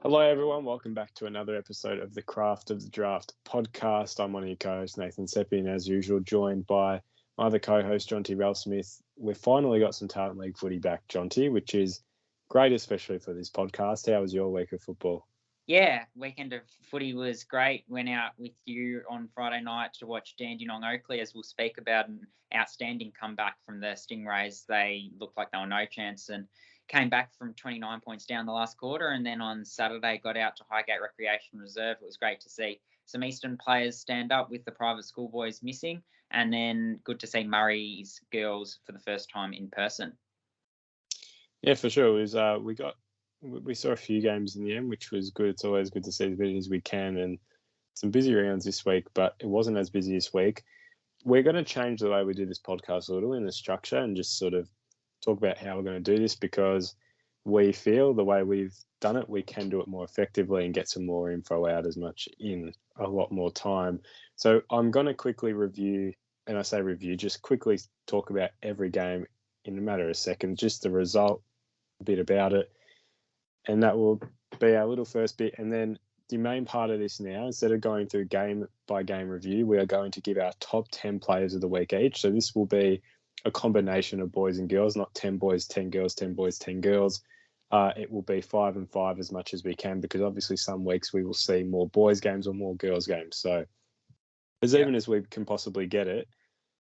Hello, everyone. Welcome back to another episode of the Craft of the Draft podcast. I'm one of your co-hosts, Nathan Seppi, and as usual, joined by my other co-host, John T. Ralsmith. We've finally got some Talent League footy back, John T., which is great, especially for this podcast. How was your week of football? Yeah, weekend of footy was great. Went out with you on Friday night to watch Dandenong Oakley, as we'll speak about an outstanding comeback from the Stingrays. They looked like they were no chance and came back from 29 points down the last quarter. And then on Saturday, got out to Highgate Recreation Reserve. It was great to see some Eastern players stand up with the private school boys missing. And then good to see Murray's girls for the first time in person. Yeah, for sure. It was, we saw a few games in the end, which was good. It's always good to see as many as we can, and some busy rounds this week, but it wasn't as busy this week. We're going to change the way we do this podcast a little in the structure and just sort of talk about how we're going to do this, because we feel the way we've done it, we can do it more effectively and get some more info out as much in a lot more time. So I'm going to quickly review, and I say review, just quickly talk about every game in a matter of seconds, just the result, a bit about it. And that will be our little first bit. And then the main part of this now, instead of going through game by game review, we are going to give our top 10 players of the week each. So this will be a combination of boys and girls, not 10 boys, 10 girls, 10 boys, 10 girls. It will be 5 and 5 as much as we can, because obviously some weeks we will see more boys games or more girls games. So even as we can possibly get it.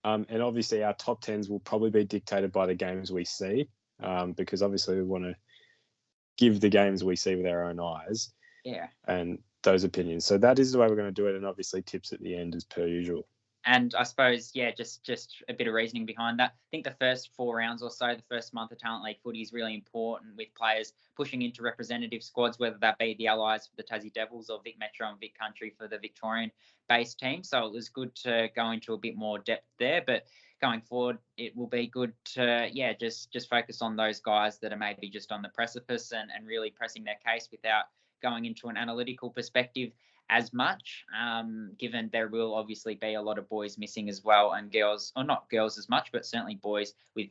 And obviously our top 10s will probably be dictated by the games we see, because obviously we want to give the games we see with our own eyes. Yeah. And those opinions. So that is the way we're going to do it. And obviously tips at the end as per usual. And I suppose, just a bit of reasoning behind that. I think the first 4 rounds or so, the first month of Talent League footy is really important, with players pushing into representative squads, whether that be the Allies for the Tassie Devils or Vic Metro and Vic Country for the Victorian-based team. So it was good to go into a bit more depth there. But going forward, it will be good to, just focus on those guys that are maybe just on the precipice and really pressing their case without going into an analytical perspective as much, given there will obviously be a lot of boys missing as well, and girls, or not girls as much, but certainly boys with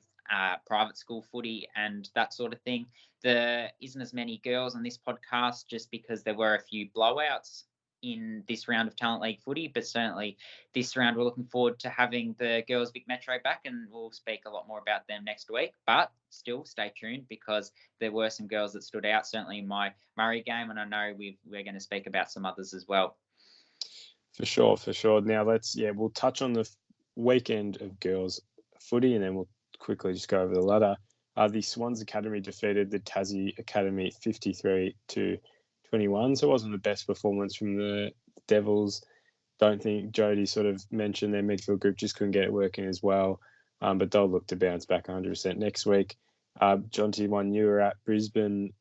private school footy and that sort of thing. There isn't as many girls on this podcast just because there were a few blowouts in this round of Talent League footy, but certainly this round we're looking forward to having the girls Vic Metro back, and we'll speak a lot more about them next week. But still stay tuned, because there were some girls that stood out, certainly in my Murray game, and I know we're going to speak about some others as well. For sure. Now we'll touch on the weekend of girls footy, and then we'll quickly just go over the ladder. The Swans Academy defeated the Tassie Academy 53-21. So it wasn't the best performance from the Devils. Don't think Jody sort of mentioned their midfield group just couldn't get it working as well. But they'll look to bounce back 100% next week. John T, one you were at, Brisbane's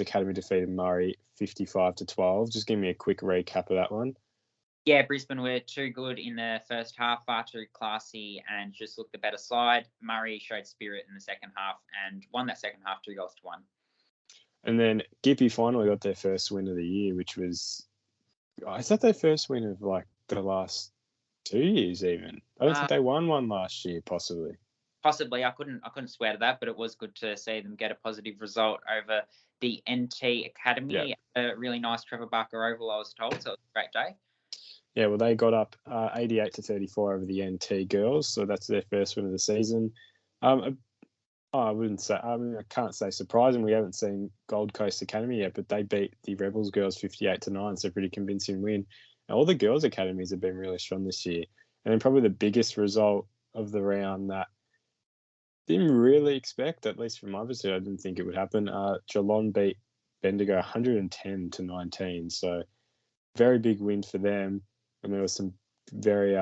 Academy defeated Murray 55-12. Just give me a quick recap of that one. Yeah, Brisbane were too good in the first half, far too classy, and just looked the better side. Murray showed spirit in the second half and won that second half 2-1. And then Gippy finally got their first win of the year, which was, is that their first win of like the last 2 years even? I don't think they won one last year, possibly. Possibly. I couldn't swear to that, but it was good to see them get a positive result over the NT Academy. A really nice Trevor Barker Oval, I was told, so it was a great day. Yeah, well, they got up 88-34 over the NT girls, so that's their first win of the season. I can't say surprising. We haven't seen Gold Coast Academy yet, but they beat the Rebels girls 58-9, so pretty convincing win. And all the girls' academies have been really strong this year. And then probably the biggest result of the round that didn't really expect, at least from my perspective, I didn't think it would happen. Geelong beat Bendigo 110-19, so very big win for them. And there were some very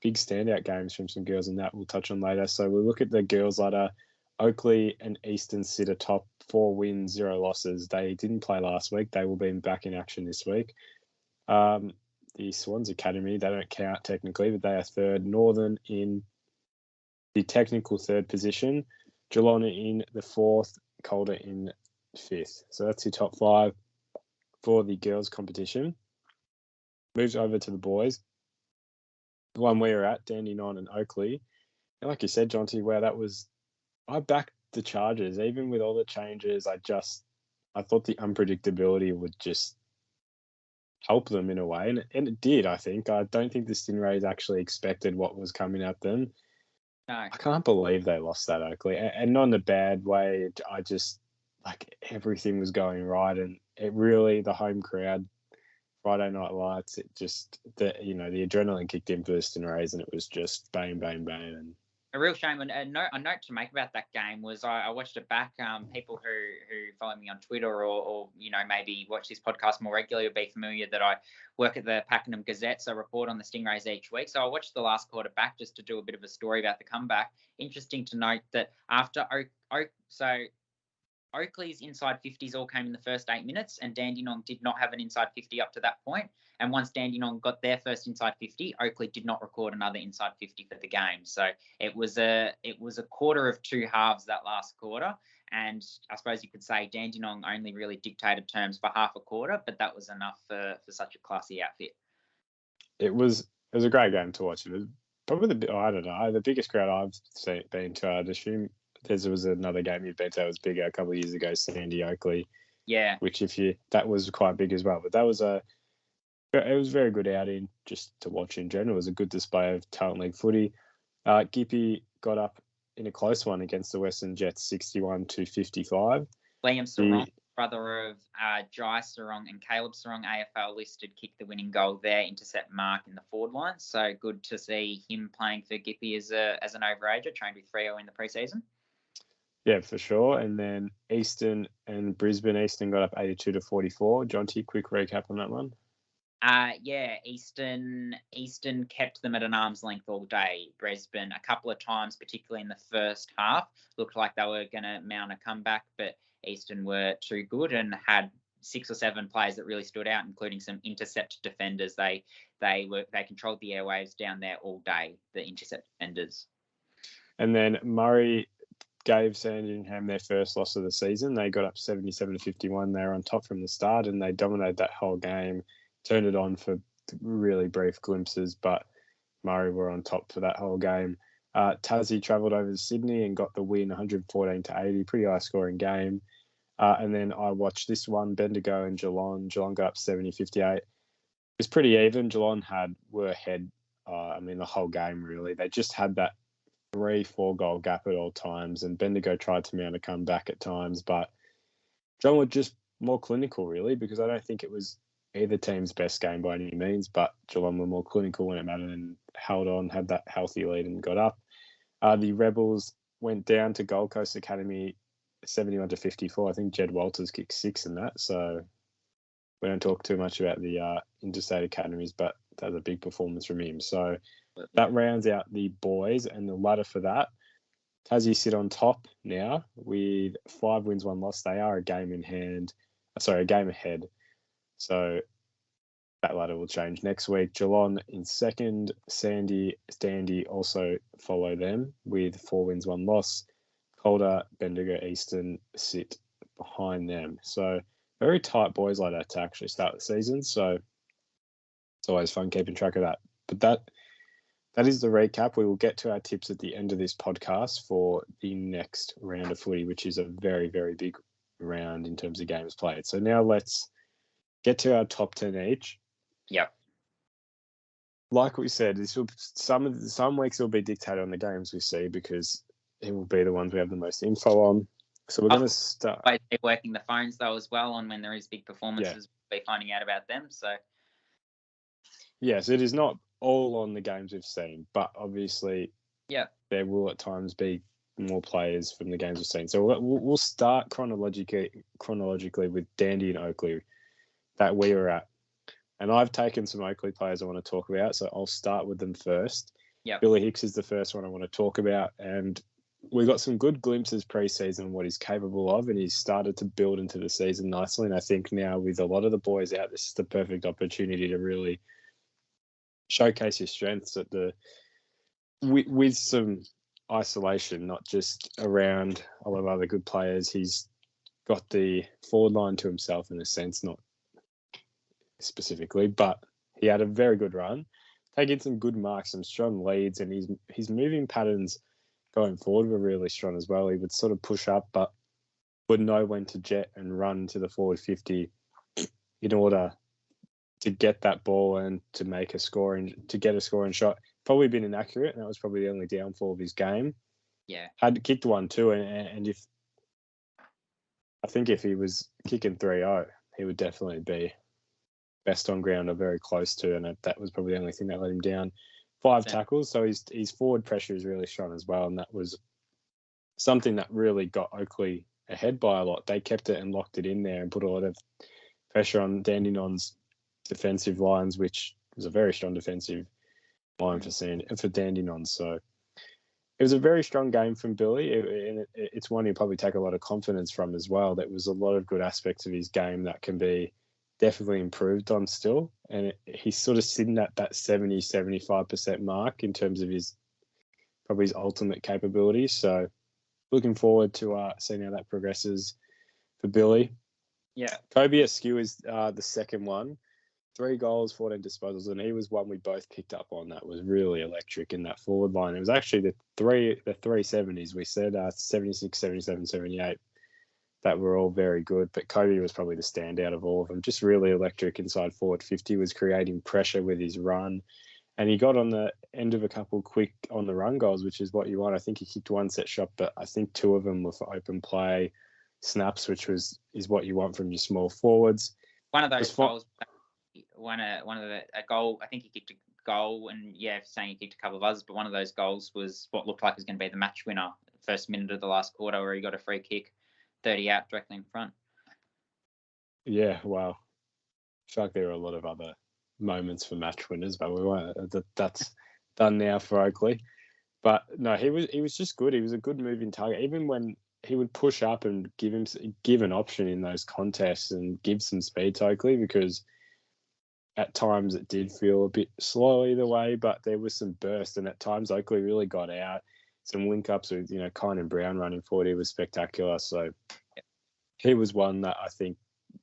big standout games from some girls, and that we'll touch on later. So we'll look at the girls' ladder. Oakley and Eastern sit atop, 4 wins, 0 losses. They didn't play last week. They will be back in action this week. The Swans Academy, they don't count technically, but they are third. Northern in the technical third position. Geelong in the fourth. Calder in fifth. So that's your top 5 for the girls' competition. Moves over to the boys. The one we were at, Dandenong and Oakley. And like you said, John T, I backed the Chargers. Even with all the changes, I I thought the unpredictability would just help them in a way, and it did, I think. I don't think the Stingrays actually expected what was coming at them. No. I can't believe they lost that Oakley, and not in a bad way. I just, like, everything was going right, and it really, the home crowd, Friday Night Lights, it just, the adrenaline kicked in for the Stingrays, and it was just bang, bang, bang. And a real shame. And a note to make about that game was I watched it back. People who follow me on Twitter or maybe watch this podcast more regularly will be familiar that I work at the Pakenham Gazette, so I report on the Stingrays each week. So I watched the last quarter back just to do a bit of a story about the comeback. Interesting to note that after Oakley's inside 50s all came in the first 8 minutes, and Dandenong did not have an inside 50 up to that point. And once Dandenong got their first inside 50, Oakley did not record another inside 50 for the game. So it was a quarter of two halves that last quarter. And I suppose you could say Dandenong only really dictated terms for half a quarter, but that was enough for such a classy outfit. it was a great game to watch. It was probably the biggest crowd I've been to. I'd assume there was another game you'd been to that was bigger a couple of years ago, Sandy Oakley. Yeah. Which that was quite big as well. But it was a very good outing just to watch in general. It was a good display of talent league footy. Gippy got up in a close one against the Western Jets, 61-55. Liam Sarong, brother of Jai Sarong and Caleb Sarong, AFL listed, kicked the winning goal there, intercept mark in the forward line. So good to see him playing for Gippy as an overager, trained with Freo in the preseason. Yeah, for sure. And then Eastern and Brisbane. Eastern got up 82-44. Jonty, quick recap on that one. Eastern kept them at an arm's length all day. Brisbane, a couple of times, particularly in the first half, looked like they were going to mount a comeback, but Eastern were too good and had 6 or 7 players that really stood out, including some intercept defenders. They controlled the airwaves down there all day, the intercept defenders. And then Murray gave Sandringham their first loss of the season. They got up 77-51. They were on top from the start, and they dominated that whole game. Turned it on for really brief glimpses, but Murray were on top for that whole game. Tassie travelled over to Sydney and got the win, 114-80. Pretty high-scoring game. And then I watched this one, Bendigo and Geelong. Geelong got up 70-58. It was pretty even. Geelong were ahead, the whole game, really. They just had that 3-4 goal gap at all times, and Bendigo tried to mount a comeback at times, but Geelong were just more clinical, really, because I don't think it was either team's best game by any means, but Geelong were more clinical when it mattered and held on, had that healthy lead and got up. The Rebels went down to Gold Coast Academy 71-54. I think Jed Walters kicked 6 in that, so we don't talk too much about the interstate academies, but that was a big performance from him. So that rounds out the boys, and the ladder for that. Tassie sit on top now with 5 wins, 1 loss. They are a game ahead. So that ladder will change next week. Geelong in second. Sandy also follow them with 4 wins, 1 loss. Calder, Bendigo, Eastern sit behind them. So very tight boys like that to actually start the season. So it's always fun keeping track of that. But that is the recap. We will get to our tips at the end of this podcast for the next round of footy, which is a very, very big round in terms of games played. So now let's get to our top 10 each. Yep. Like we said, some weeks will be dictated on the games we see because it will be the ones we have the most info on. So we're going to start. They're working the phones though as well on when there is big performances. We'll be finding out about them. So yes, it is not all on the games we've seen, but obviously, there will at times be more players from the games we've seen. So we'll start chronologically with Dandy and Oakley that we were at. And I've taken some Oakley players I want to talk about, so I'll start with them first. Yep. Billy Hicks is the first one I want to talk about, and we got some good glimpses pre-season of what he's capable of, and he's started to build into the season nicely. And I think now with a lot of the boys out, this is the perfect opportunity to really showcase his strengths with some isolation, not just around a lot of other good players. He's got the forward line to himself in a sense, not specifically, but he had a very good run, taking some good marks, some strong leads, and his moving patterns going forward were really strong as well. He would sort of push up, but would know when to jet and run to the forward 50 in order to get that ball and to make a scoring shot. Probably been inaccurate, and that was probably the only downfall of his game. Yeah. Had kicked one too, and if he was kicking 3-0, he would definitely be best on ground or very close to, and that was probably the only thing that let him down. 5 tackles, so his forward pressure is really strong as well, and that was something that really got Oakley ahead by a lot. They kept it and locked it in there and put a lot of pressure on Dandenong's defensive lines, which was a very strong defensive line for Dandenong. So it was a very strong game from Billy, and it's one he'll probably take a lot of confidence from as well. There was a lot of good aspects of his game that can be definitely improved on still, and he's sort of sitting at that 70-75% mark in terms of his ultimate capabilities. So looking forward to seeing how that progresses for Billy. Yeah. Kobe Askew is the second one. 3 goals, 14 disposals, and he was one we both picked up on that was really electric in that forward line. It was actually the three 70s. We said 76, 77, 78. That were all very good, but Kobe was probably the standout of all of them. Just really electric inside forward 50, was creating pressure with his run. And he got on the end of a couple quick on the run goals, which is what you want. I think he kicked 1 set shot, but I think 2 of them were for open play snaps, which is what you want from your small forwards. One of those goals, a goal. I think he kicked a goal, and saying he kicked a couple of others, but one of those goals was what looked like was going to be the match winner, first minute of the last quarter, where he got a free kick, 30 out directly in front. Yeah, wow. I feel like there are a lot of other moments for match winners, but we won't. That's done now for Oakley. But no, he was just good. He was a good moving target, even when he would push up and give an option in those contests and give some speed to Oakley, because at times it did feel a bit slow either way, but there was some burst, and at times Oakley really got out. Some link ups with Kine and Brown running forward, he was spectacular. So he was one that I think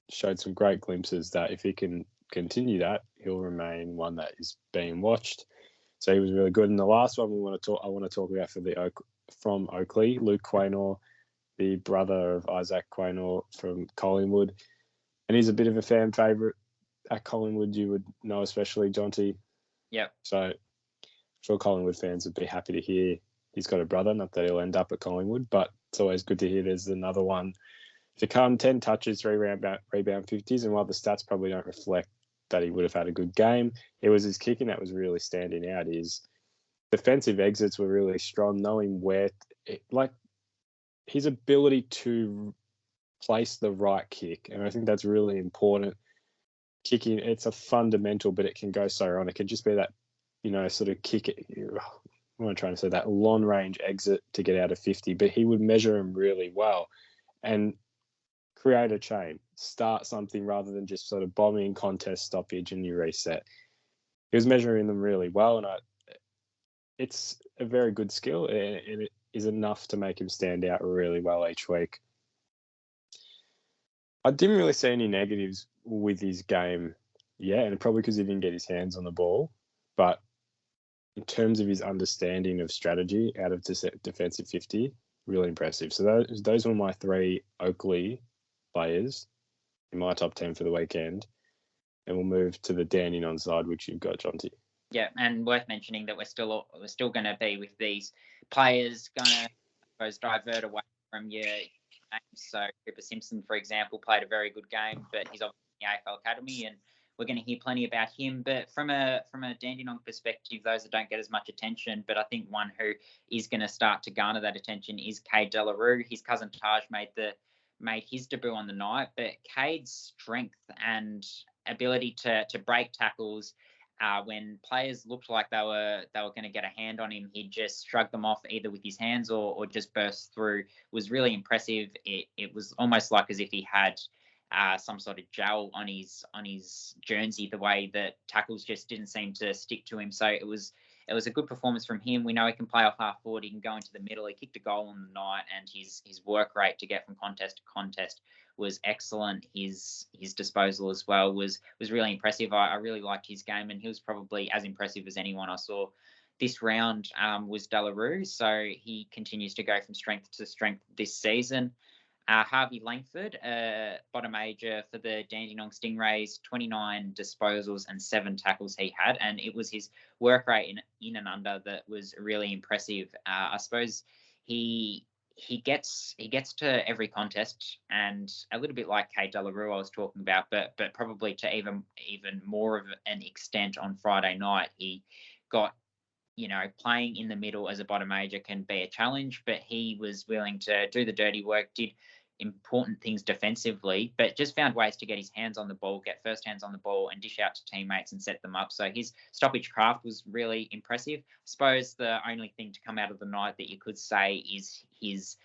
showed some great glimpses that if he can continue that, he'll remain one that is being watched. So he was really good. And the last one I want to talk about from Oakley, Luke Quaynor, the brother of Isaac Quaynor from Collingwood, and he's a bit of a fan favourite at Collingwood. You would know, especially Jonty. Yep. So I'm sure Collingwood fans would be happy to hear he's got a brother. Not that he'll end up at Collingwood, but it's always good to hear there's another one to come. 10 touches, 3 rebound 50s, and while the stats probably don't reflect that he would have had a good game, it was his kicking that was really standing out. His defensive exits were really strong, knowing where, his ability to place the right kick, and I think that's really important. Kicking, it's a fundamental, but it can go so wrong. It can just be that, sort of kick it. What am I trying to say? That long range exit to get out of 50, but he would measure him really well and create a chain, start something rather than just sort of bombing, contest, stoppage, and you reset. He was measuring them really well, and it's a very good skill, and it is enough to make him stand out really well each week. I didn't really see any negatives with his game, and probably because he didn't get his hands on the ball, but in terms of his understanding of strategy out of defensive 50, really impressive. So those were my 3 Oakley players in my top 10 for the weekend. And we'll move to the Dandenong side, which you've got, Jonty. Yeah, and worth mentioning that we're still going to be with these players going to, I suppose, divert away from your games. So Cooper Simpson, for example, played a very good game, but he's obviously in the AFL Academy, and we're going to hear plenty about him. But from a Dandenong perspective, those that don't get as much attention, but I think one who is going to start to garner that attention is Cade Delaru. His cousin Taj made his debut on the night, but Cade's strength and ability to break tackles, when players looked like they were going to get a hand on him, he'd just shrug them off either with his hands or just burst through. Was really impressive. It was almost like as if he had some sort of gel on his jersey, the way that tackles just didn't seem to stick to him. So it was a good performance from him. We know he can play off half forward. He can go into the middle. He kicked a goal on the night, and his work rate to get from contest to contest was excellent. His disposal as well was really impressive. I really liked his game, and he was probably as impressive as anyone I saw this round. Was Delaru. So he continues to go from strength to strength this season. Harvey Langford, bottom major for the Dandenong Stingrays, 29 disposals and 7 tackles he had, and it was his work rate in and under that was really impressive. I suppose he gets to every contest, and a little bit like Cade Delaru I was talking about, but probably to even more of an extent on Friday night. He got, playing in the middle as a bottom major can be a challenge, but he was willing to do the dirty work, did important things defensively, but just found ways to get his hands on the ball, get first hands on the ball, and dish out to teammates and set them up. So his stoppage craft was really impressive. I suppose the only thing to come out of the night that you could say is his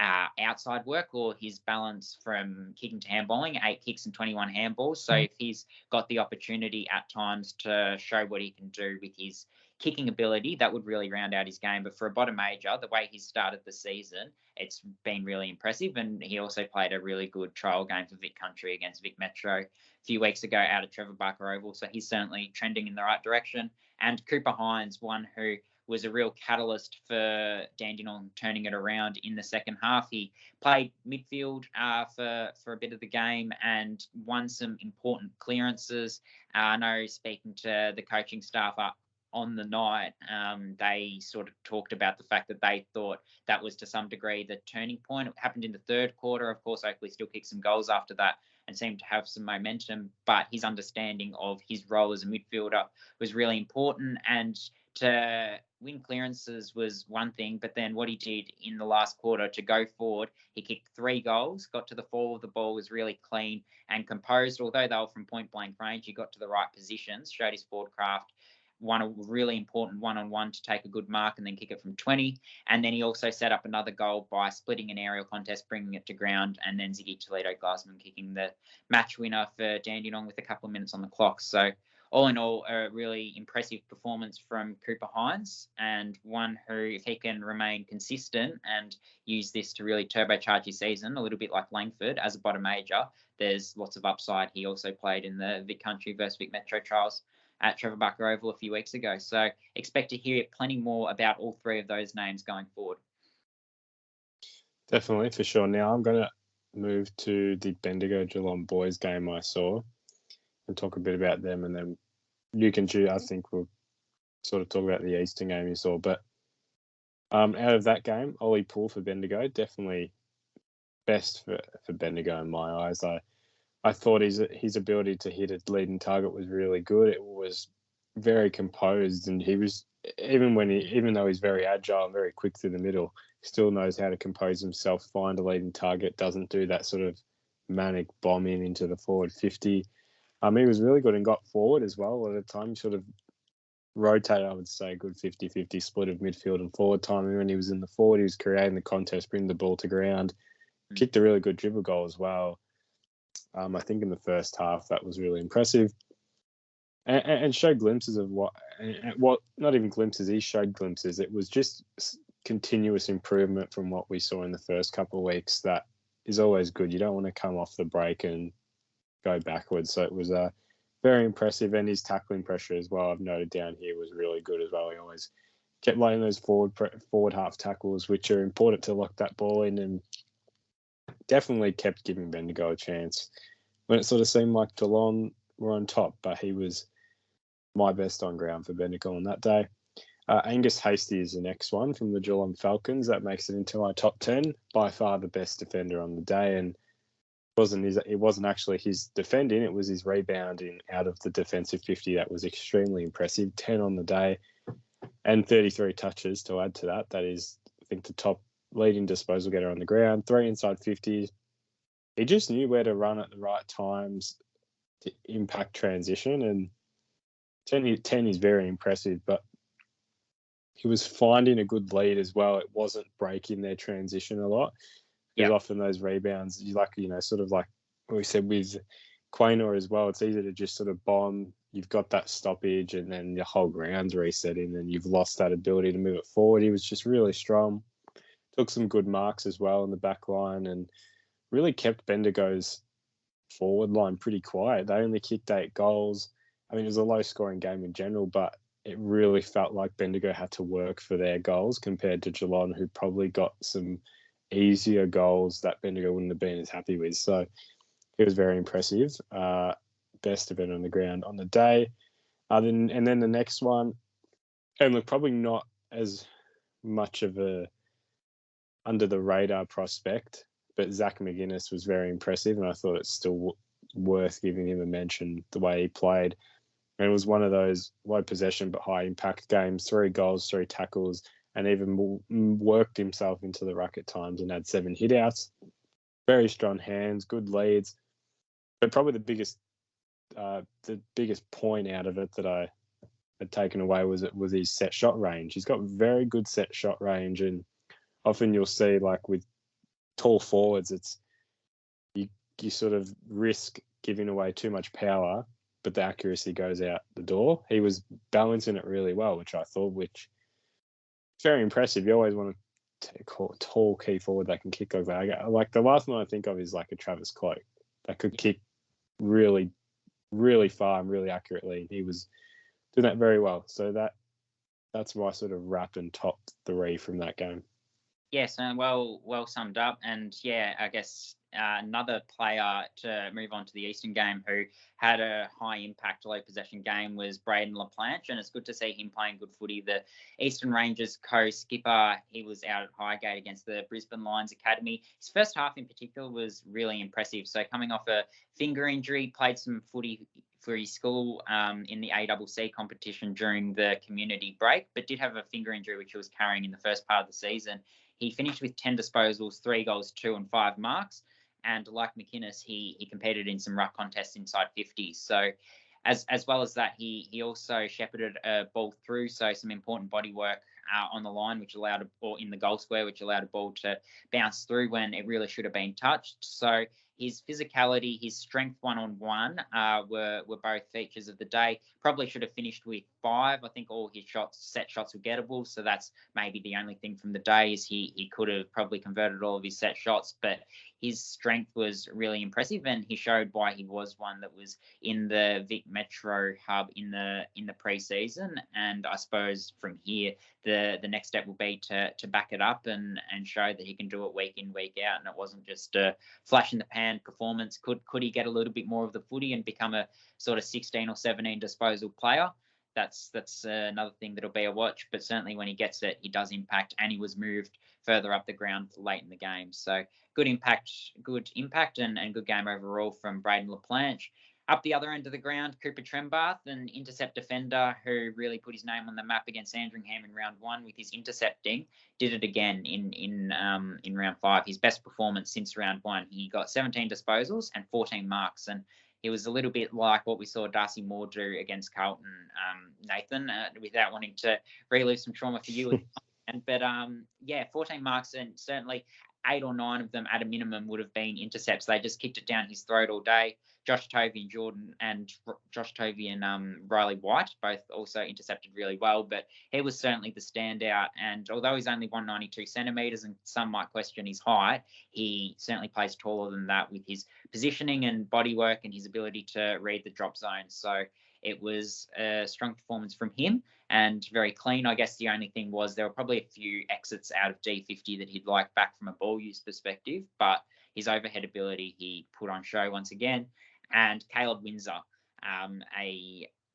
outside work, or his balance from kicking to handballing, 8 kicks and 21 handballs. So if he's got the opportunity at times to show what he can do with his kicking ability, that would really round out his game. But for a bottom major, the way he started the season, it's been really impressive. And he also played a really good trial game for Vic Country against Vic Metro a few weeks ago out at Trevor Barker Oval. So he's certainly trending in the right direction. And Cooper Hines, one who was a real catalyst for Dandenong turning it around in the second half. He played midfield for a bit of the game and won some important clearances. I know, speaking to the coaching staff on the night, they sort of talked about the fact that they thought that was to some degree the turning point. It happened in the third quarter. Of course, Oakley still kicked some goals after that and seemed to have some momentum, but his understanding of his role as a midfielder was really important. And to win clearances was one thing, but then what he did in the last quarter to go forward, he kicked 3 goals, got to the fall of the ball, was really clean and composed. Although they were from point blank range, he got to the right positions, showed his forward craft, won a really important one-on-one to take a good mark and then kick it from 20. And then he also set up another goal by splitting an aerial contest, bringing it to ground, and then Ziggy Toledo-Glasman kicking the match winner for Dandenong with a couple of minutes on the clock. So all in all, a really impressive performance from Cooper Hines, and one who, if he can remain consistent and use this to really turbocharge his season, a little bit like Langford as a bottom major, there's lots of upside. He also played in the Vic Country versus Vic Metro trials at Trevor Barker Oval a few weeks ago. So expect to hear plenty more about all 3 of those names going forward. Definitely, for sure. Now I'm going to move to the Bendigo Geelong boys game I saw and talk a bit about them, and then Luke and Ju, I think we'll sort of talk about the Eastern game you saw. But out of that game, Ollie Poole for Bendigo, definitely best for Bendigo in my eyes. I thought his ability to hit a leading target was really good. It was very composed, and he was, even though he's very agile and very quick through the middle, still knows how to compose himself, find a leading target, doesn't do that sort of manic bombing into the forward 50. He was really good and got forward as well. At the time, sort of rotated, I would say, a good 50-50 split of midfield and forward time. And when he was in the forward, he was creating the contest, bringing the ball to ground, kicked a really good dribble goal as well. I think in the first half, that was really impressive. And showed glimpses of what, not even glimpses, he showed glimpses. It was just continuous improvement from what we saw in the first couple of weeks. That is always good. You don't want to come off the break and go backwards. So it was very impressive. And his tackling pressure as well, I've noted down here, was really good as well. He always kept laying those forward half tackles, which are important to lock that ball in, and definitely kept giving Bendigo a chance when it sort of seemed like Geelong were on top, but he was my best on ground for Bendigo on that day. Angus Hastie is the next one from the Geelong Falcons. That makes it into my top 10. By far the best defender on the day, and it wasn't actually his defending, it was his rebounding out of the defensive 50 that was extremely impressive. 10 on the day and 33 touches to add to that. That is, I think, the top leading disposal getter on the ground. 3 inside 50s. He just knew where to run at the right times to impact transition, and 10 is very impressive, but he was finding a good lead as well. It wasn't breaking their transition a lot. Because often those rebounds, sort of like we said with Quaynor as well, it's easy to just sort of bomb. You've got that stoppage and then the whole ground's resetting and you've lost that ability to move it forward. He was just really strong. Took some good marks as well in the back line and really kept Bendigo's forward line pretty quiet. They only kicked 8 goals. I mean, it was a low-scoring game in general, but it really felt like Bendigo had to work for their goals compared to Geelong, who probably got some easier goals that Bendigo wouldn't have been as happy with. So it was very impressive. Best event on the ground on the day. And then the next one, and look, probably not as much of a under the radar prospect, but Zach McGuinness was very impressive, and I thought it's still worth giving him a mention the way he played. And it was one of those low possession but high impact games, 3 goals, 3 tackles, and even worked himself into the ruck at times and had 7 hitouts. Very strong hands, good leads. But probably the biggest point out of it that I had taken away was his set shot range. He's got very good set shot range, and often you'll see, like with tall forwards, it's you sort of risk giving away too much power, but the accuracy goes out the door. He was balancing it really well, which is very impressive. You always want to call a tall key forward that can kick over. Like the last one I think of is like a Travis Cloak that could kick really, really far and really accurately. He was doing that very well. So that's my sort of wrap and top 3 from that game. Yes, and well summed up. And yeah, I guess another player to move on to the Eastern game who had a high impact low possession game was Braden LaPlanche, and it's good to see him playing good footy. The Eastern Rangers co-skipper, he was out at Highgate against the Brisbane Lions Academy. His first half in particular was really impressive. So coming off a finger injury, played some footy for his school in the ACC competition during the community break, but did have a finger injury which he was carrying in the first part of the season. He finished with 10 disposals, 3 goals, 2 and 5 marks. And like McInnes, he competed in some ruck contests inside 50s. So as well as that, he also shepherded a ball through, so some important body work on the line, which allowed or in the goal square, which allowed a ball to bounce through when it really should have been touched. So his physicality, his strength one-on-one were both features of the day. Probably should have finished with 5. I think all his set shots were gettable. So that's maybe the only thing from the day is he could have probably converted all of his set shots, but his strength was really impressive, and he showed why he was one that was in the Vic Metro hub in the pre-season. And I suppose from here, the next step will be to back it up and show that he can do it week in, week out, and it wasn't just a flash in the pan performance. Could he get a little bit more of the footy and become a sort of 16 or 17 disposal player? That's another thing that'll be a watch, but certainly when he gets it, he does impact, and he was moved further up the ground late in the game. So good impact, and good game overall from Braden LaPlanche. Up the other end of the ground, Cooper Trembath, an intercept defender who really put his name on the map against Sandringham in round 1 with his intercepting, did it again in round 5. His best performance since round 1. He got 17 disposals and 14 marks, and he was a little bit like what we saw Darcy Moore do against Carlton, Nathan, without wanting to relive some trauma for you. But 14 marks, and certainly 8 or 9 of them at a minimum would have been intercepts. They just kicked it down his throat all day. Josh Tovey and Riley White both also intercepted really well, but he was certainly the standout. And although he's only 192 centimetres and some might question his height, he certainly plays taller than that with his positioning and body work and his ability to read the drop zone. So it was a strong performance from him and very clean. I guess the only thing was there were probably a few exits out of D50 that he'd like back from a ball use perspective, but his overhead ability he put on show once again. And Caleb Windsor,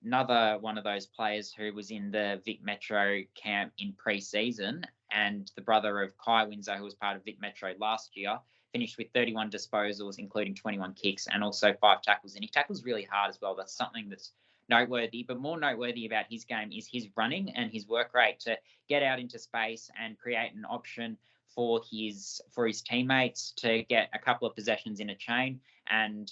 another one of those players who was in the Vic Metro camp in pre-season, and the brother of Kai Windsor, who was part of Vic Metro last year, finished with 31 disposals, including 21 kicks and also 5 tackles. And he tackles really hard as well. That's something that's noteworthy, but more noteworthy about his game is his running and his work rate to get out into space and create an option for his teammates to get a couple of possessions in a chain, and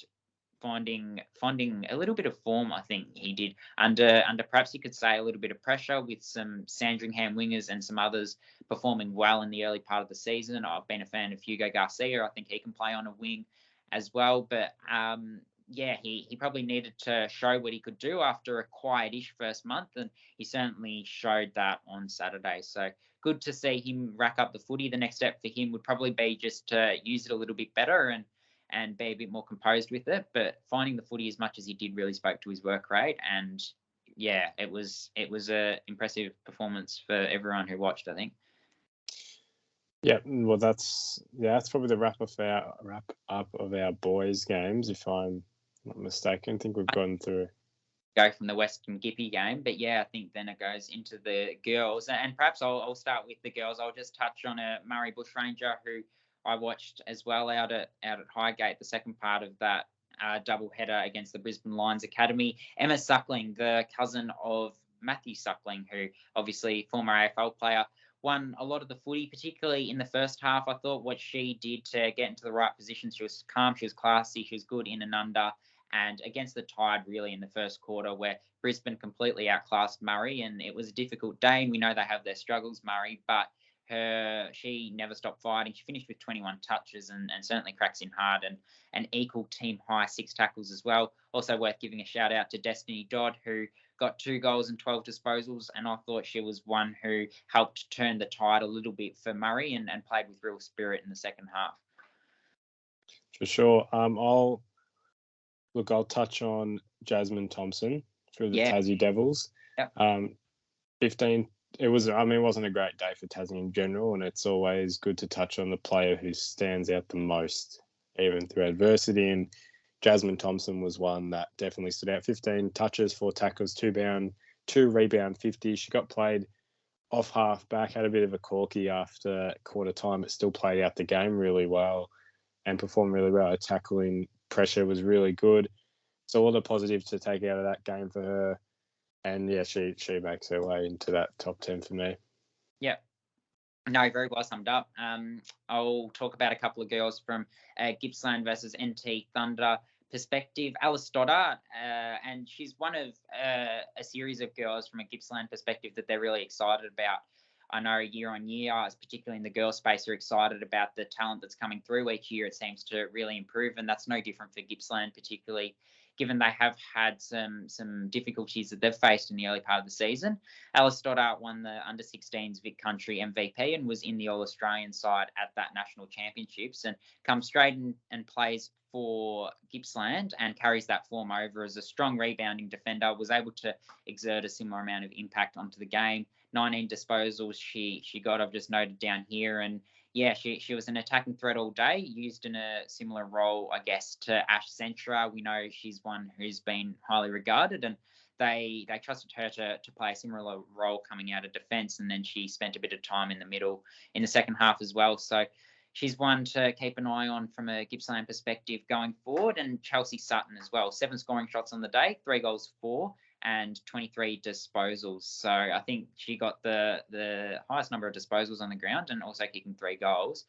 finding a little bit of form. I think he did under perhaps you could say a little bit of pressure with some Sandringham wingers and some others performing well in the early part of the season. I've been a fan of Hugo Garcia. I think he can play on a wing as well, but he probably needed to show what he could do after a quietish first month, and he certainly showed that on Saturday. So good to see him rack up the footy. The next step for him would probably be just to use it a little bit better and be a bit more composed with it. But finding the footy as much as he did really spoke to his work rate, and it was a impressive performance for everyone who watched, I think. Yeah, well, that's probably the wrap up of our boys' games, if I'm not mistaken. I think we've gone through. Go from the Western Gippy game. But yeah, I think then it goes into the girls, and perhaps I'll start with the girls. I'll just touch on a Murray Bushranger who I watched as well out at Highgate, the second part of that double header against the Brisbane Lions Academy. Emma Suckling, the cousin of Matthew Suckling, who obviously former AFL player, won a lot of the footy, particularly in the first half. I thought what she did to get into the right position, she was calm, she was classy, she was good in and under. And against the Tide, really, in the first quarter, where Brisbane completely outclassed Murray, and it was a difficult day. And we know they have their struggles, Murray, but she never stopped fighting. She finished with 21 touches and certainly cracks in hard, and an equal team high 6 tackles as well. Also worth giving a shout out to Destiny Dodd, who got 2 goals and 12 disposals, and I thought she was one who helped turn the tide a little bit for Murray and played with real spirit in the second half. For sure. I'll touch on Jasmine Thompson for the Tassie Devils. Yep. 15. It wasn't a great day for Tassie in general, and it's always good to touch on the player who stands out the most, even through adversity. And Jasmine Thompson was one that definitely stood out. 15 touches, 4 tackles, 2 rebound 50. She got played off half back, had a bit of a corky after quarter time, but still played out the game really well and performed really well. Her tackling pressure was really good. So all the positives to take out of that game for her. And yeah, she makes her way into that top 10 for me. Yeah. No, very well summed up. I'll talk about a couple of girls from Gippsland versus NT Thunder perspective. Alice Stoddart, and she's one of a series of girls from a Gippsland perspective that they're really excited about. I know year on year, particularly in the girls space, are excited about the talent that's coming through each year. It seems to really improve, and that's no different for Gippsland, particularly given they have had some difficulties that they've faced in the early part of the season. Alice Stoddart won the under-16s Vic Country MVP and was in the All-Australian side at that national championships, and comes straight in and plays for Gippsland and carries that form over as a strong rebounding defender, was able to exert a similar amount of impact onto the game. 19 disposals she got, I've just noted down here, and yeah, she was an attacking threat all day, used in a similar role, I guess, to Ash Centra. We know she's one who's been highly regarded, and they trusted her to play a similar role coming out of defence, and then she spent a bit of time in the middle in the second half as well. So she's one to keep an eye on from a Gippsland perspective going forward. And Chelsea Sutton as well, 7 scoring shots on the day, 3 goals, 4, and 23 disposals. So I think she got the highest number of disposals on the ground and also kicking 3 goals.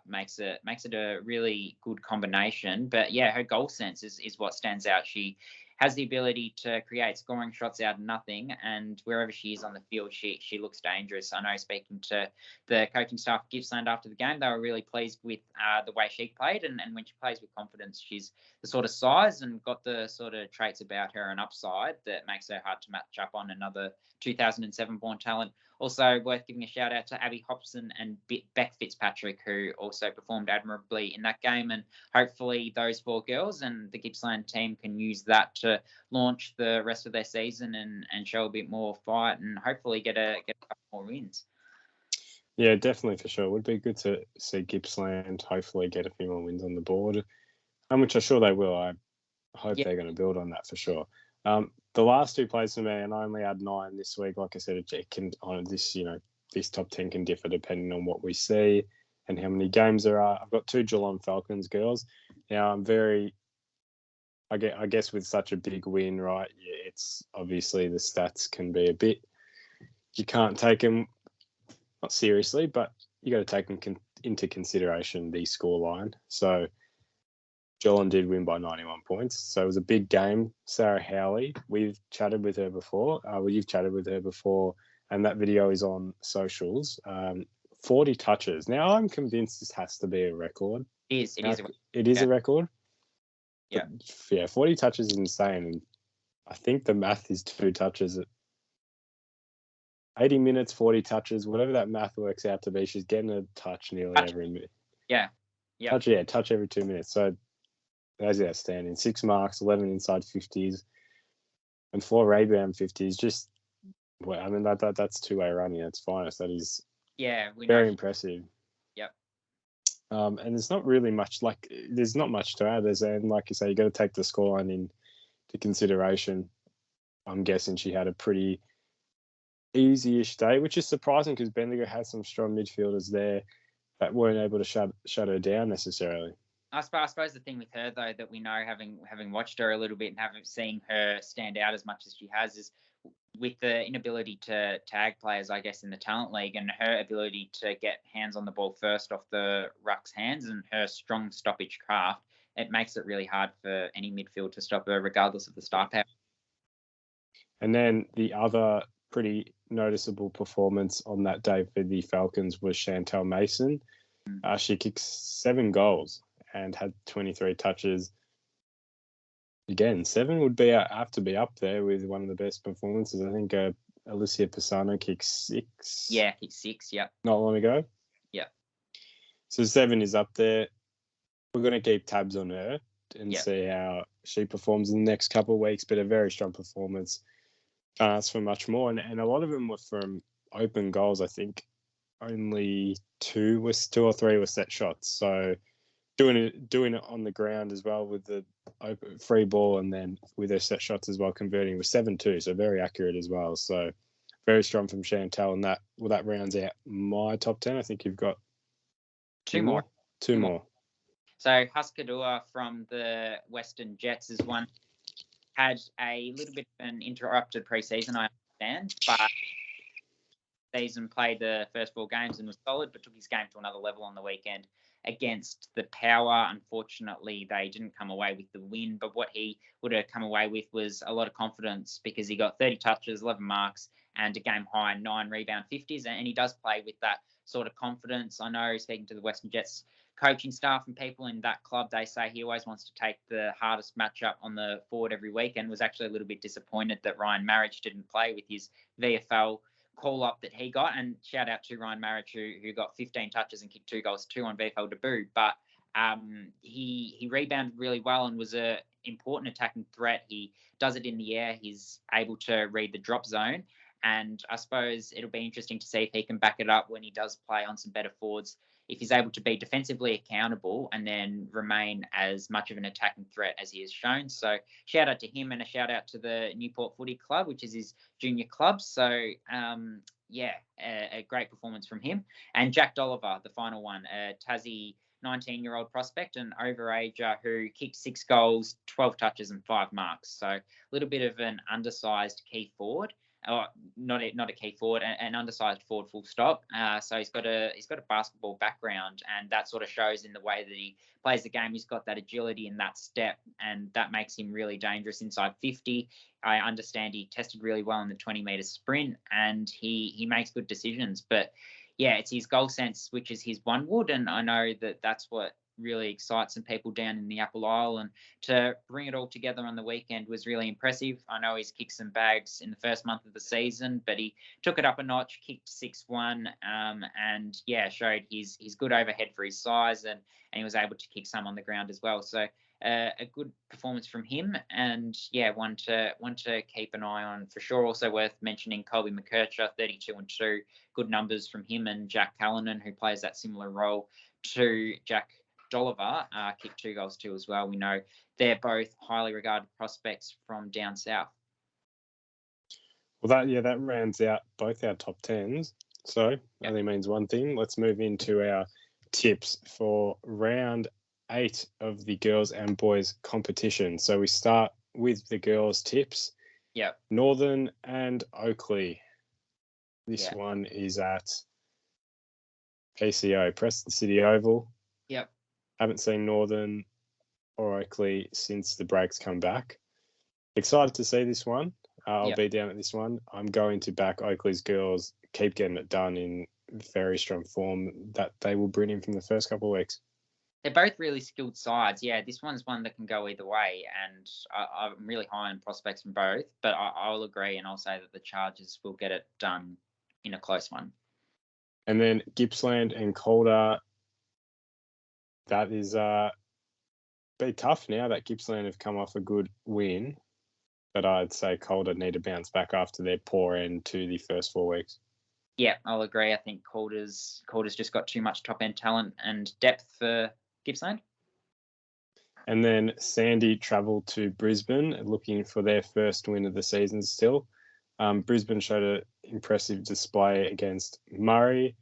Makes it a really good combination. But yeah, her goal sense is what stands out. She has the ability to create scoring shots out of nothing, and wherever she is on the field, she looks dangerous. I know, speaking to the coaching staff at Gippsland after the game, they were really pleased with the way she played, and when she plays with confidence, she's the sort of size and got the sort of traits about her and upside that makes her hard to match up on. Another 2007 born talent. Also worth giving a shout out to Abby Hobson and Beck Fitzpatrick, who also performed admirably in that game. And hopefully those 4 girls and the Gippsland team can use that to launch the rest of their season and show a bit more fight and hopefully get a couple more wins. Yeah, definitely, for sure. It would be good to see Gippsland hopefully get a few more wins on the board, which I'm sure they will. I hope they're going to build on that for sure. The last 2 plays for me, and I only had 9 this week. Like I said, it can on this, this top 10 can differ depending on what we see and how many games there are. I've got 2 Geelong Falcons girls. Now I'm I guess with such a big win, right? Yeah, it's obviously the stats can be a bit. You can't take them not seriously, but you got to take them into consideration the scoreline. So Geelong did win by 91 points. So it was a big game. Sarah Howley, we've chatted with her before. You've chatted with her before, and that video is on socials. 40 touches. Now, I'm convinced this has to be a record. It is a record. Yeah. But, yeah, 40 touches is insane. And I think the math is 2 touches at 80 minutes, 40 touches, whatever that math works out to be. She's getting a touch nearly every minute. Yeah. Touch every 2 minutes. So that's outstanding. 6 marks, 11 inside 50s, and 4 rebound 50s. Just, well, I mean, that's two-way running at its finest. That is very impressive. And there's not really much, there's not much to add. And like you say, you got to take the scoreline into consideration. I'm guessing she had a pretty easy-ish day, which is surprising because Bendigo has some strong midfielders there that weren't able to shut her down necessarily. I suppose the thing with her, though, that we know, having watched her a little bit and haven't seen her stand out as much as she has, is with the inability to tag players, I guess, in the Talent League, and her ability to get hands on the ball first off the ruck's hands and her strong stoppage craft, it makes it really hard for any midfield to stop her, regardless of the star power. And then the other pretty noticeable performance on that day for the Falcons was Chantel Mason. She kicked 7 goals and had 23 touches. Again, 7 would have to be up there with one of the best performances. I think Alicia Pisano kicked 6. Yeah, kicked 6, yeah. Not long ago. Yeah. So 7 is up there. We're going to keep tabs on her and see how she performs in the next couple of weeks, but a very strong performance. Can't ask for much more. And a lot of them were from open goals, I think. Only 2 or 3 were set shots. So doing it on the ground as well with the open free ball, and then with their set shots as well, converting with 7-2, so very accurate as well. So very strong from Chantel, and that rounds out my top 10. I think you've got two more. Two more. So Huskadua from the Western Jets is one. Had a little bit of an interrupted preseason, I understand, but season played the first 4 games and was solid, but took his game to another level on the weekend against the Power. Unfortunately, they didn't come away with the win, but what he would have come away with was a lot of confidence because he got 30 touches, 11 marks, and a game high 9 rebound 50s, and he does play with that sort of confidence. I know, speaking to the Western Jets coaching staff and people in that club, they say he always wants to take the hardest matchup on the forward every week, and was actually a little bit disappointed that Ryan Marriage didn't play with his VFL call up that he got. And shout out to Ryan Marriage, who got 15 touches and kicked 2 goals, 2 on VFL debut. But he rebounded really well and was a important attacking threat. He does it in the air. He's able to read the drop zone. And I suppose it'll be interesting to see if he can back it up when he does play on some better forwards, if he's able to be defensively accountable and then remain as much of an attacking threat as he has shown. So shout out to him, and a shout out to the Newport Footy Club, which is his junior club. So, a great performance from him. And Jack Dolliver, the final one, a Tassie 19-year-old prospect, an overager who kicked 6 goals, 12 touches and 5 marks. So a little bit of an undersized key forward. Not a key forward, an undersized forward, full stop. So he's got a basketball background, and that sort of shows in the way that he plays the game. He's got that agility and that step, and that makes him really dangerous inside 50. I understand he tested really well in the 20-meter sprint, and he makes good decisions. But yeah, it's his goal sense, which is his one wood, and I know that that's what really excites some people down in the Apple Isle, and to bring it all together on the weekend was really impressive. I know he's kicked some bags in the first month of the season, but he took it up a notch, kicked 6-1, and showed his good overhead for his size, and he was able to kick some on the ground as well. So a good performance from him, and one to keep an eye on for sure. Also worth mentioning Colby McKercher, 32-2, good numbers from him, and Jack Callanan, who plays that similar role to Jack Dolliver, kicked 2 goals too as well. We know they're both highly regarded prospects from down south. Well, that rounds out both our top 10s. So only means one thing. Let's move into our tips for round 8 of the girls and boys competition. So we start with the girls' tips. Yeah. Northern and Oakley. This one is at PCO, Preston City Oval. Yep. Haven't seen Northern or Oakley since the breaks come back. Excited to see this one. I'll be down at this one. I'm going to back Oakley's girls, keep getting it done in very strong form that they will bring in from the first couple of weeks. They're both really skilled sides. Yeah, this one's one that can go either way, and I'm really high on prospects from both, but I'll agree, and I'll say that the Chargers will get it done in a close one. And then Gippsland and Calder, that is be tough now that Gippsland have come off a good win, but I'd say Calder need to bounce back after their poor end to the first 4 weeks. Yeah, I'll agree. I think Calder's just got too much top end talent and depth for Gippsland. And then Sandy travelled to Brisbane looking for their first win of the season still. Brisbane showed an impressive display against Murray,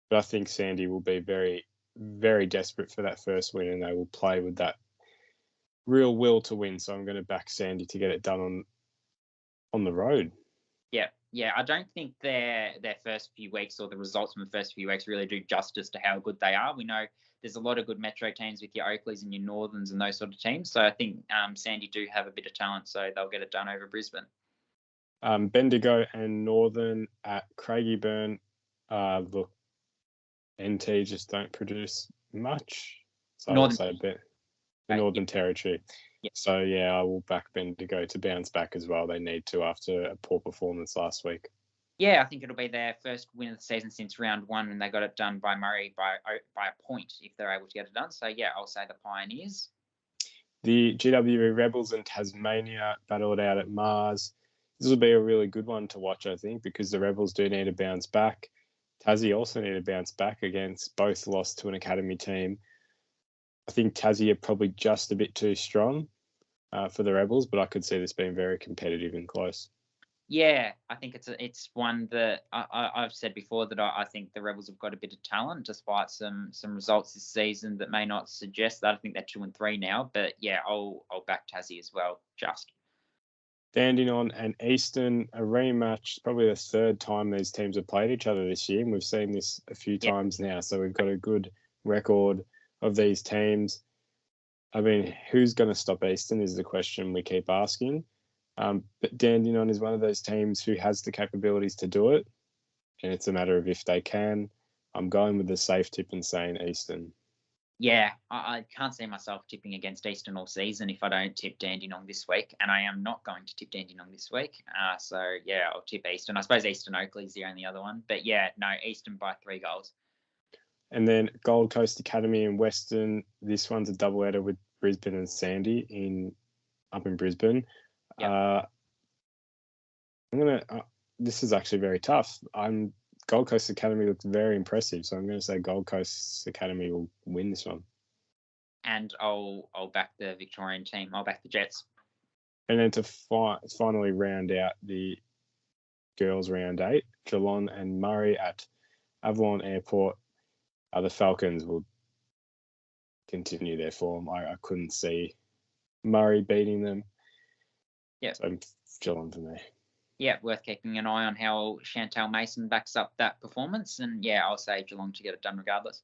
but I think Sandy will be very, very desperate for that first win, and they will play with that real will to win. So I'm going to back Sandy to get it done on the road. Yeah. I don't think their first few weeks or the results from the first few weeks really do justice to how good they are. We know there's a lot of good Metro teams with your Oakleys and your Northerns and those sort of teams. So I think Sandy do have a bit of talent, so they'll get it done over Brisbane. Bendigo and Northern at Craigieburn. Look, NT just don't produce much. So I will say the Northern Territory. Yep. So, yeah, I will back Bendigo to bounce back as well. They need to after a poor performance last week. Yeah, I think it'll be their first win of the season since round one, and they got it done by Murray by a point if they're able to get it done. So, yeah, I'll say the Pioneers. The GWE Rebels and Tasmania battle it out at Mars. This will be a really good one to watch, I think, because the Rebels do need to bounce back. Tassie also need to bounce back against both lost to an academy team. I think Tassie are probably just a bit too strong for the Rebels, but I could see this being very competitive and close. Yeah, I think it's one that I've said before that I think the Rebels have got a bit of talent, despite some results this season that may not suggest that. I think they're 2-3 now, but yeah, I'll back Tassie as well. Just Dandenong and Eastern, a rematch, probably the third time these teams have played each other this year. And we've seen this a few times now, so we've got a good record of these teams. I mean, who's going to stop Eastern is the question we keep asking. But Dandenong is one of those teams who has the capabilities to do it, and it's a matter of if they can. I'm going with the safe tip and saying Eastern. Yeah, I can't see myself tipping against Eastern all season if I don't tip Dandenong this week, and I am not going to tip Dandenong this week. So, yeah, I'll tip Eastern. I suppose Eastern Oakley is the only other one. But, yeah, no, Eastern by 3 goals. And then Gold Coast Academy and Western. This one's a doubleheader with Brisbane and Sandy up in Brisbane. Yep. This is actually very tough. Gold Coast Academy looks very impressive, so I'm going to say Gold Coast Academy will win this one. And I'll back the Victorian team. I'll back the Jets. And then to finally round out the girls' round 8, Geelong and Murray at Avalon Airport. The Falcons will continue their form. I couldn't see Murray beating them. Yeah. So Geelong for me. Yeah, worth keeping an eye on how Chantal Mason backs up that performance. And, yeah, I'll say Geelong to get it done regardless.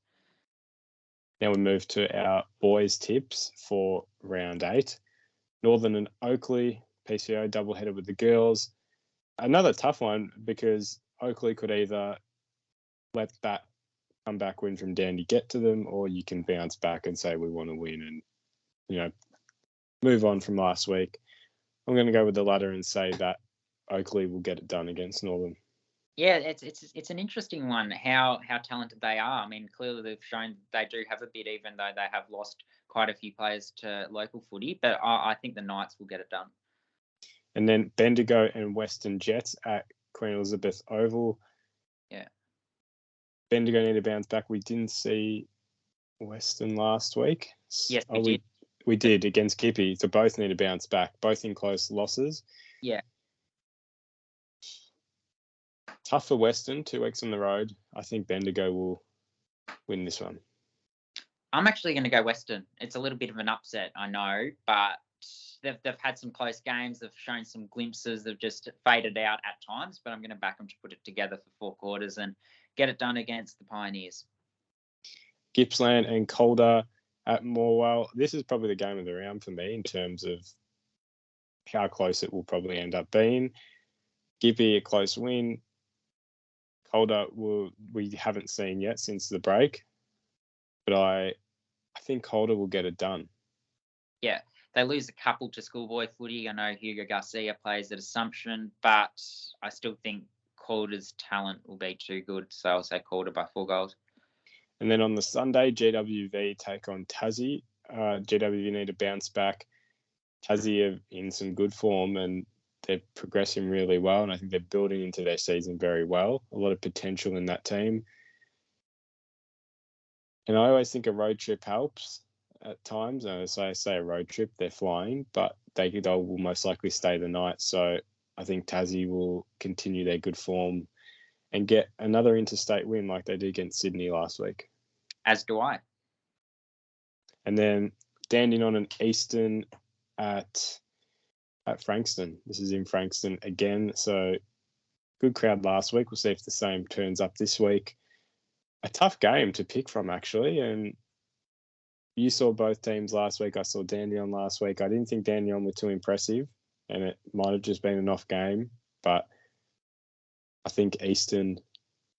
Now we move to our boys' tips for round 8. Northern and Oakley, PCO doubleheader with the girls. Another tough one because Oakley could either let that comeback win from Dandy get to them, or you can bounce back and say we want to win and, move on from last week. I'm going to go with the latter and say that Oakley will get it done against Northern. Yeah, it's an interesting one, how talented they are. I mean, clearly they've shown they do have a bit, even though they have lost quite a few players to local footy. But I think the Knights will get it done. And then Bendigo and Western Jets at Queen Elizabeth Oval. Yeah. Bendigo need to bounce back. We didn't see Western last week. Yes, we did. We did against Kippy. So both need to bounce back, both in close losses. Yeah. Tough for Western, 2 weeks on the road. I think Bendigo will win this one. I'm actually going to go Western. It's a little bit of an upset, I know, but they've had some close games. They've shown some glimpses. They've just faded out at times, but I'm going to back them to put it together for 4 quarters and get it done against the Pioneers. Gippsland and Calder at Morwell. This is probably the game of the round for me in terms of how close it will probably end up being. Gippy, a close win. Calder we haven't seen yet since the break, but I think Calder will get it done. Yeah, they lose a couple to schoolboy footy. I know Hugo Garcia plays at Assumption, but I still think Calder's talent will be too good, so I'll say Calder by 4 goals. And then on the Sunday, GWV take on Tassie. GWV need to bounce back. Tassie are in some good form, and they're progressing really well, and I think they're building into their season very well. A lot of potential in that team. And I always think a road trip helps at times. And as I say, a road trip, they're flying, but they will most likely stay the night. So I think Tassie will continue their good form and get another interstate win like they did against Sydney last week. As do I. And then Dandenong and Eastern at Frankston. This is in Frankston again. So good crowd last week. We'll see if the same turns up this week. A tough game to pick from, actually. And you saw both teams last week. I saw Dandenong last week. I didn't think Dandenong were too impressive, and it might have just been an off game. But I think Eastern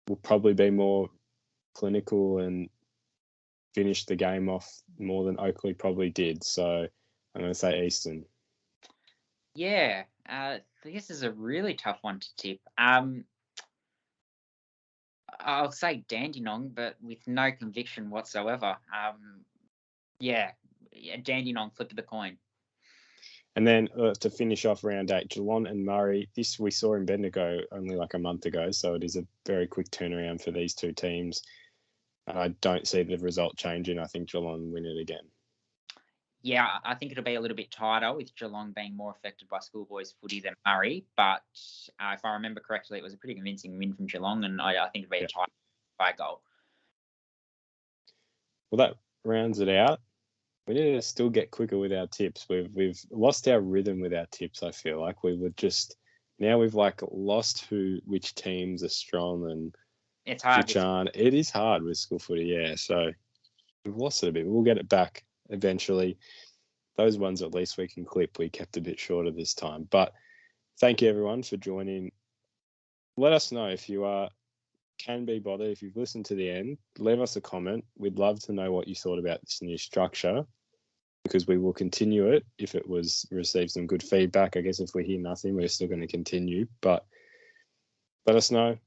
will probably be more clinical and finish the game off more than Oakley probably did. So I'm going to say Eastern. Yeah, this is a really tough one to tip. I'll say Dandenong, but with no conviction whatsoever. Yeah, Dandenong, flip of the coin. And then to finish off round 8, Geelong and Murray. This we saw in Bendigo only like a month ago, so it is a very quick turnaround for these two teams. And I don't see the result changing. I think Geelong win it again. Yeah, I think it'll be a little bit tighter with Geelong being more affected by schoolboys footy than Murray. But if I remember correctly, it was a pretty convincing win from Geelong, and I think it'll be a tight by a goal. Well, that rounds it out. We need to still get quicker with our tips. We've lost our rhythm with our tips. I feel like we would just now we've like lost which teams are strong and it's hard. Which aren't. It is hard with school footy, yeah. So we've lost it a bit. We'll get it back eventually. Those ones at least we can clip. We kept a bit shorter this time. But thank you everyone for joining. Let us know if you can be bothered. If you've listened to the end, leave us a comment. We'd love to know what you thought about this new structure, because we will continue it if it received some good feedback. I guess if we hear nothing, we're still going to continue. But let us know.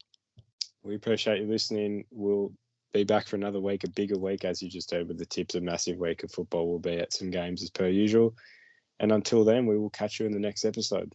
We appreciate you listening. We'll be back for another week, a bigger week, as you just heard with the tips. A massive week of football. We'll be at some games as per usual. And until then, we will catch you in the next episode.